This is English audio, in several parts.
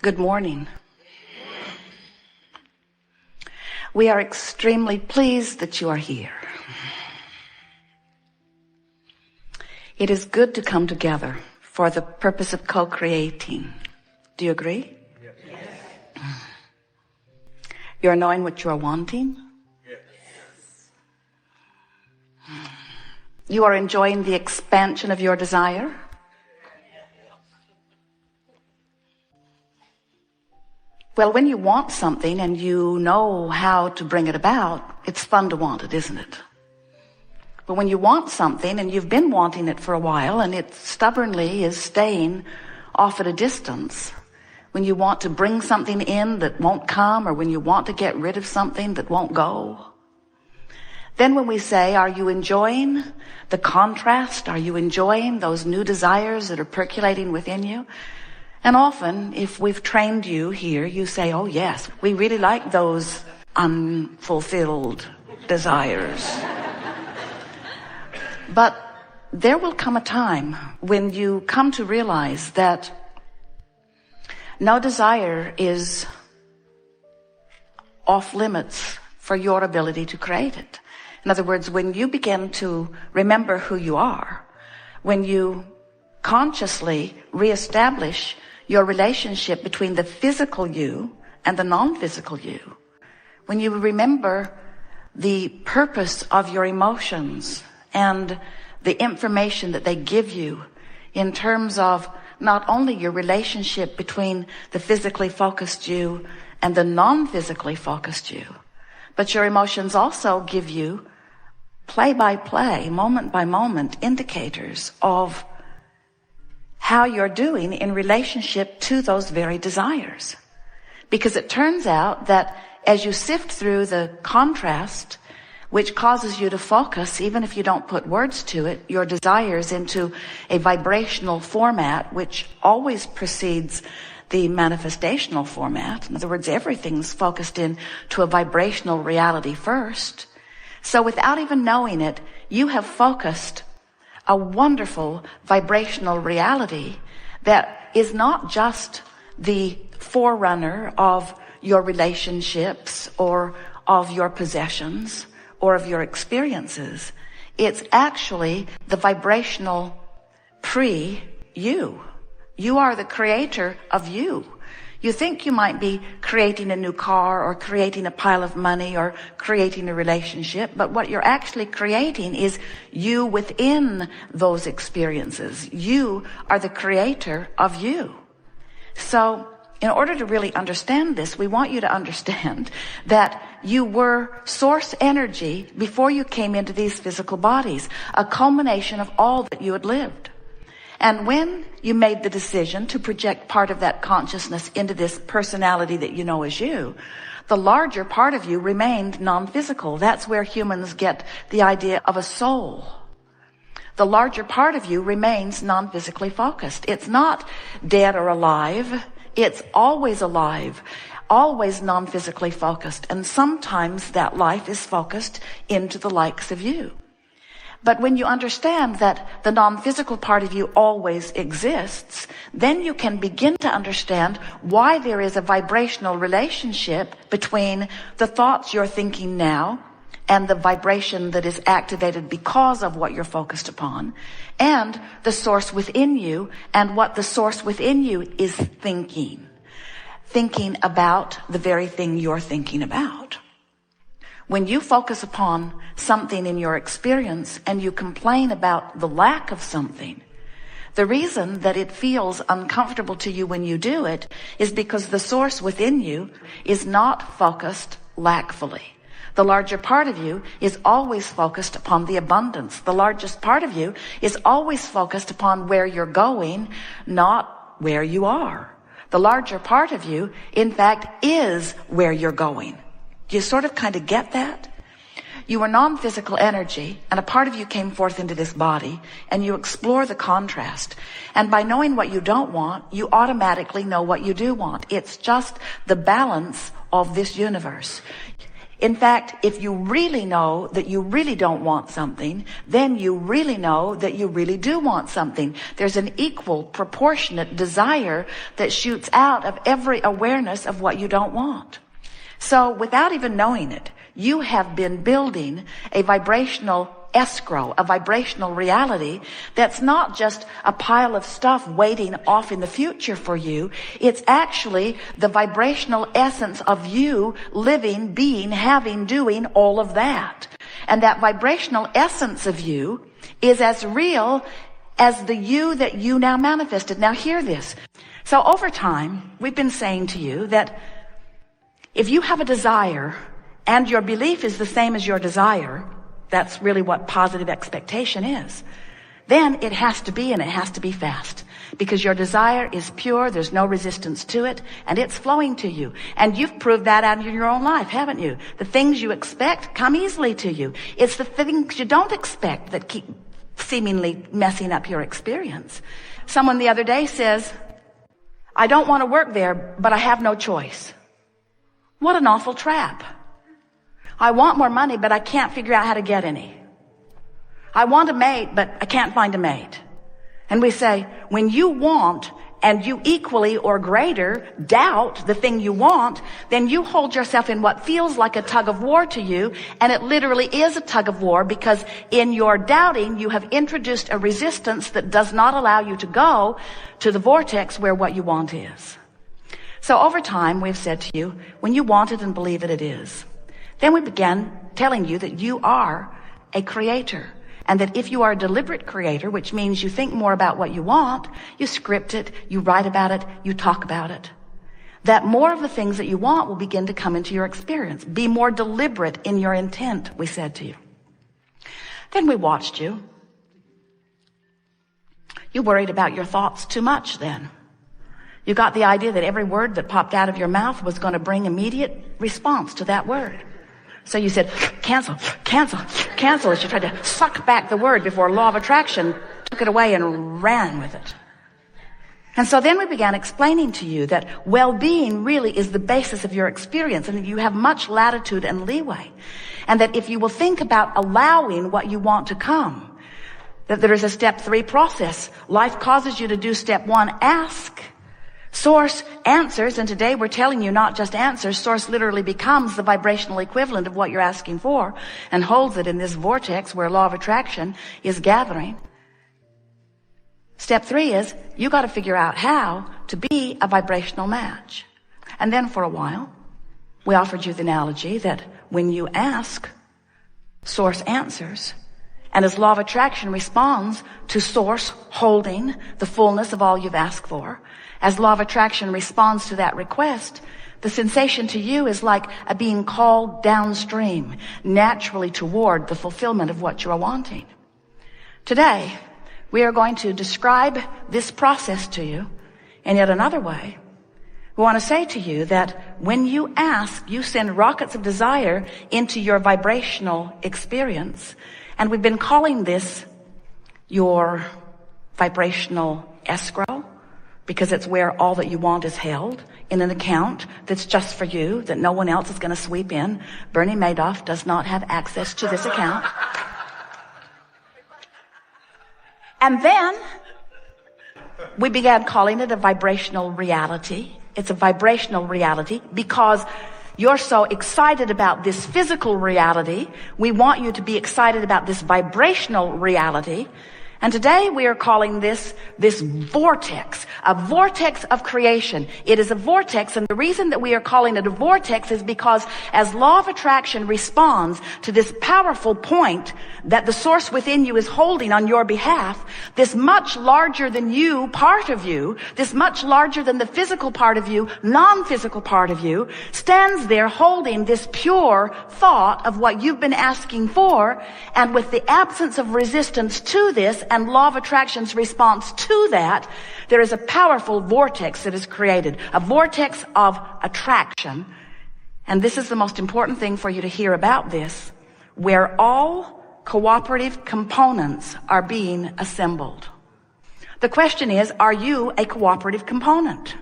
Good morning. We are extremely pleased that you are here. It is good to come together for the purpose of co-creating. Do you agree? Yes. You're knowing what you are wanting? Yes. You are enjoying the expansion of your desire? Well, when you want something and you know how to bring it about, it's fun to want it, isn't it? But when you want something and you've been wanting it for a while and it stubbornly is staying off at a distance, when you want to bring something in that won't come, or when you want to get rid of something that won't go, then when we say, are you enjoying the contrast? Are you enjoying those new desires that are percolating within you? And often, if we've trained you here, you say, oh yes, we really like those unfulfilled desires. But there will come a time when you come to realize that no desire is off limits for your ability to create it. In other words, when you begin to remember who you are, when you consciously reestablish your relationship between the physical you and the non-physical you, when you remember the purpose of your emotions and the information that they give you in terms of not only your relationship between the physically focused you and the non-physically focused you, but your emotions also give you play by play, moment by moment indicators of how you're doing in relationship to those very desires. Because it turns out that as you sift through the contrast, which causes you to focus, even if you don't put words to it, your desires into a vibrational format, which always precedes the manifestational format. In other words, everything's focused into a vibrational reality first. So without even knowing it, you have focused a wonderful vibrational reality that is not just the forerunner of your relationships or of your possessions or of your experiences. It's actually the vibrational pre-you. You are the creator of you. You think you might be creating a new car or creating a pile of money or creating a relationship, but what you're actually creating is you within those experiences. You are the creator of you. So in order to really understand this, we want you to understand that you were source energy before you came into these physical bodies, a culmination of all that you had lived. And when you made the decision to project part of that consciousness into this personality that you know as you, the larger part of you remained non-physical. That's where humans get the idea of a soul. The larger part of you remains non-physically focused. It's not dead or alive. It's always alive, always non-physically focused. And sometimes that life is focused into the likes of you. But when you understand that the non-physical part of you always exists, then you can begin to understand why there is a vibrational relationship between the thoughts you're thinking now and the vibration that is activated because of what you're focused upon, and the source within you and what the source within you is thinking about the very thing you're thinking about. When you focus upon something in your experience and you complain about the lack of something, the reason that it feels uncomfortable to you when you do it is because the source within you is not focused lackfully. The larger part of you is always focused upon the abundance. The largest part of you is always focused upon where you're going, not where you are. The larger part of you, in fact, is where you're going. Do you sort of kind of get that? You were non-physical energy, and a part of you came forth into this body, and you explore the contrast. And by knowing what you don't want, you automatically know what you do want. It's just the balance of this universe. In fact, if you really know that you really don't want something, then you really know that you really do want something. There's an equal, proportionate desire that shoots out of every awareness of what you don't want. So without even knowing it, you have been building a vibrational escrow, a vibrational reality that's not just a pile of stuff waiting off in the future for you. It's actually the vibrational essence of you living, being, having, doing all of that. And that vibrational essence of you is as real as the you that you now manifested. Now hear this. So over time, we've been saying to you that if you have a desire and your belief is the same as your desire, that's really what positive expectation is, then it has to be, and it has to be fast, because your desire is pure, there's no resistance to it, and it's flowing to you. And you've proved that out in your own life, haven't you? The things you expect come easily to you. It's the things you don't expect that keep seemingly messing up your experience. Someone the other day says, I don't want to work there, but I have no choice. What an awful trap. I want more money, but I can't figure out how to get any. I want a mate, but I can't find a mate. And we say, when you want and you equally or greater doubt the thing you want, then you hold yourself in what feels like a tug of war to you, and it literally is a tug of war, because in your doubting you have introduced a resistance that does not allow you to go to the vortex where what you want is. So over time we've said to you, when you want it and believe it, it is. Then we began telling you that you are a creator, and that if you are a deliberate creator, which means you think more about what you want, you script it, you write about it, you talk about it, that more of the things that you want will begin to come into your experience. Be more deliberate in your intent, we said to you. Then we watched you. You worried about your thoughts too much then. You got the idea that every word that popped out of your mouth was going to bring immediate response to that word. So you said, cancel, cancel, cancel, as you tried to suck back the word before law of attraction took it away and ran with it. And so then we began explaining to you that well-being really is the basis of your experience, and that you have much latitude and leeway. And that if you will think about allowing what you want to come, that there is a step 3 process. Life causes you to do step 1, ask. Source answers, and today we're telling you not just answers. Source literally becomes the vibrational equivalent of what you're asking for and holds it in this vortex where law of attraction is gathering. Step 3 is you got to figure out how to be a vibrational match. And then for a while, we offered you the analogy that when you ask, source answers. And as law of attraction responds to source holding the fullness of all you've asked for, as law of attraction responds to that request, the sensation to you is like a being called downstream, naturally toward the fulfillment of what you are wanting. Today, we are going to describe this process to you in yet another way. We want to say to you that when you ask, you send rockets of desire into your vibrational experience. And we've been calling this your vibrational escrow, because it's where all that you want is held in an account that's just for you, that no one else is going to sweep in. Bernie Madoff does not have access to this account. And then we began calling it a vibrational reality. It's a vibrational reality because you're so excited about this physical reality. We want you to be excited about this vibrational reality. And today we are calling this vortex, a vortex of creation. It is a vortex, and the reason that we are calling it a vortex is because as law of attraction responds to this powerful point that the source within you is holding on your behalf, this much larger than you part of you, this much larger than the physical part of you, non-physical part of you, stands there holding this pure thought of what you've been asking for, and with the absence of resistance to this, and law of attraction's response to that, there is a powerful vortex that is created, a vortex of attraction. And this is the most important thing for you to hear about this, where all cooperative components are being assembled. The question is, are you a cooperative component?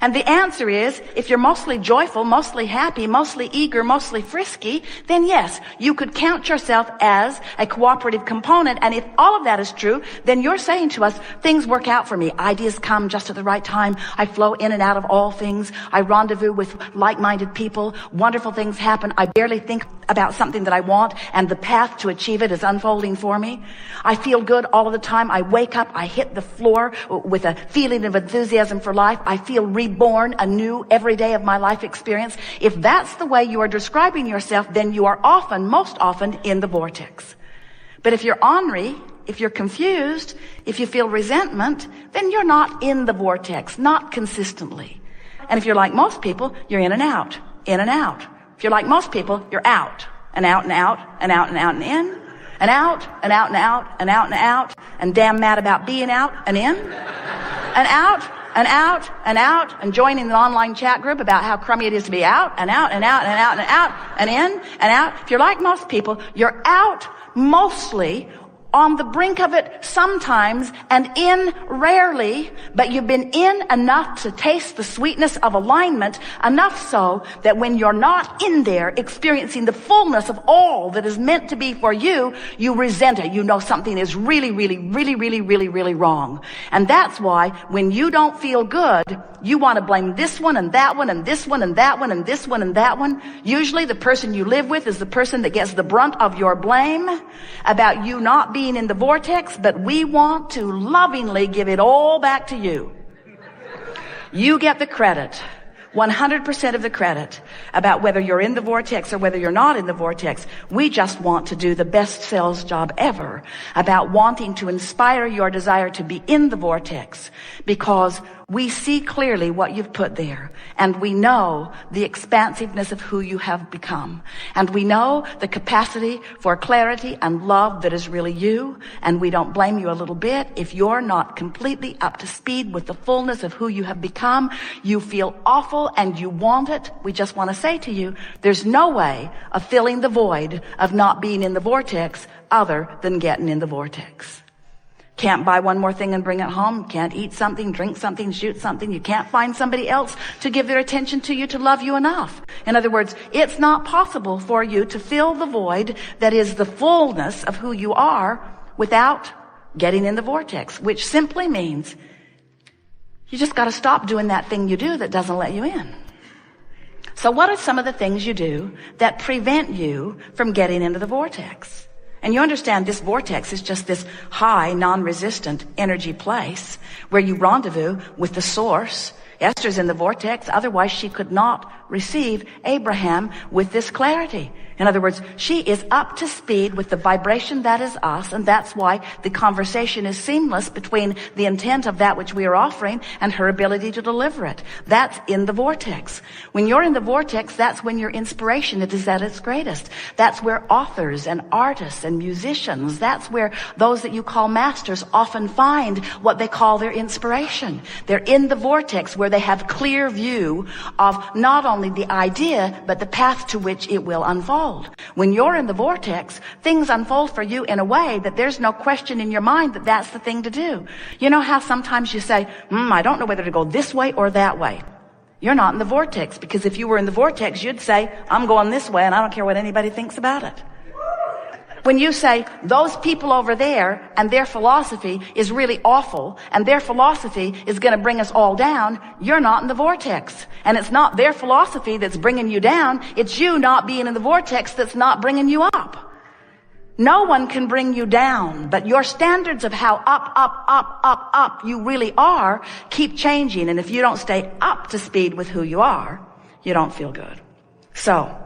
And the answer is, if you're mostly joyful, mostly happy, mostly eager, mostly frisky, then yes, you could count yourself as a cooperative component. And if all of that is true, then you're saying to us, things work out for me. Ideas come just at the right time. I flow in and out of all things. I rendezvous with like-minded people. Wonderful things happen. I barely think about something that I want, and the path to achieve it is unfolding for me. I feel good all of the time. I wake up, I hit the floor with a feeling of enthusiasm for life. I feel reborn anew every day of my life experience. If that's the way you are describing yourself, then you are often, most often, in the vortex. But if you're ornery, if you're confused, if you feel resentment, then you're not in the vortex, not consistently. And if you're like most people, you're in and out, in and out. If you're like most people, you're out, and out and out, and out and out and in, and out, and out and out, and out and out, and damn mad about being out and in, and out, and out, and out, and joining the online chat group about how crummy it is to be out, and out, and out, and out, and out, and in, and out. If you're like most people, you're out mostly, on the brink of it sometimes, and in rarely, but you've been in enough to taste the sweetness of alignment, enough so that when you're not in there experiencing the fullness of all that is meant to be for you, you resent it. You know something is really, really, really, really, really, really wrong. And that's why when you don't feel good, you want to blame this one and that one and this one and that one and this one and that one. Usually the person you live with is the person that gets the brunt of your blame about you not being in the vortex, but we want to lovingly give it all back to you. You get the credit, 100% of the credit, about whether you're in the vortex or whether you're not in the vortex. We just want to do the best sales job ever about wanting to inspire your desire to be in the vortex, because we see clearly what you've put there, and we know the expansiveness of who you have become, and we know the capacity for clarity and love that is really you, and we don't blame you a little bit if you're not completely up to speed with the fullness of who you have become. You feel awful and you want it. We just want to say to you, there's no way of filling the void of not being in the vortex other than getting in the vortex. Can't buy one more thing and bring it home. Can't eat something, drink something, shoot something. You can't find somebody else to give their attention to you, to love you enough. In other words, it's not possible for you to fill the void that is the fullness of who you are without getting in the vortex, which simply means you just got to stop doing that thing you do that doesn't let you in. So what are some of the things you do that prevent you from getting into the vortex? And you understand this vortex is just this high, non-resistant energy place where you rendezvous with the source. Esther's in the vortex, otherwise she could not receive Abraham with this clarity. In other words, she is up to speed with the vibration that is us, and that's why the conversation is seamless between the intent of that which we are offering and her ability to deliver it. That's in the vortex. When you're in the vortex, that's when your inspiration is at its greatest. That's where authors and artists and musicians, that's where those that you call masters often find what they call their inspiration. They're in the vortex where they have clear view of not only the idea, but the path to which it will unfold. When you're in the vortex, things unfold for you in a way that there's no question in your mind that that's the thing to do. You know how sometimes you say, I don't know whether to go this way or that way. You're not in the vortex, because if you were in the vortex, you'd say, I'm going this way and I don't care what anybody thinks about it. When you say, those people over there and their philosophy is really awful and their philosophy is going to bring us all down, you're not in the vortex. And it's not their philosophy that's bringing you down. It's you not being in the vortex that's not bringing you up. No one can bring you down, but your standards of how up you really are keep changing. And if you don't stay up to speed with who you are, you don't feel good. So,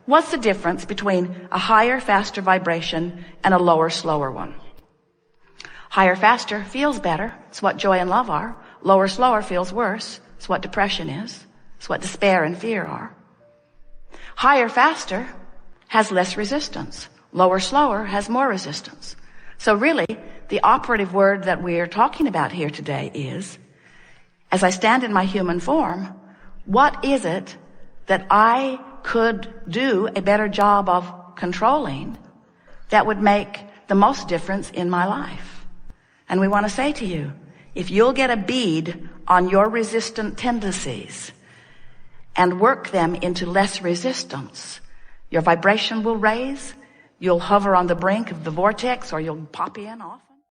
what's the difference between a higher, faster vibration and a lower, slower one? Higher, faster feels better. It's what joy and love are. Lower, slower feels worse. It's what depression is. It's what despair and fear are. Higher, faster has less resistance. Lower, slower has more resistance. So really, the operative word that we're talking about here today is, as I stand in my human form, what is it that I could do a better job of controlling that would make the most difference in my life? And we want to say to you, if you'll get a bead on your resistant tendencies and work them into less resistance, your vibration will raise. You'll hover on the brink of the vortex, or you'll pop in off.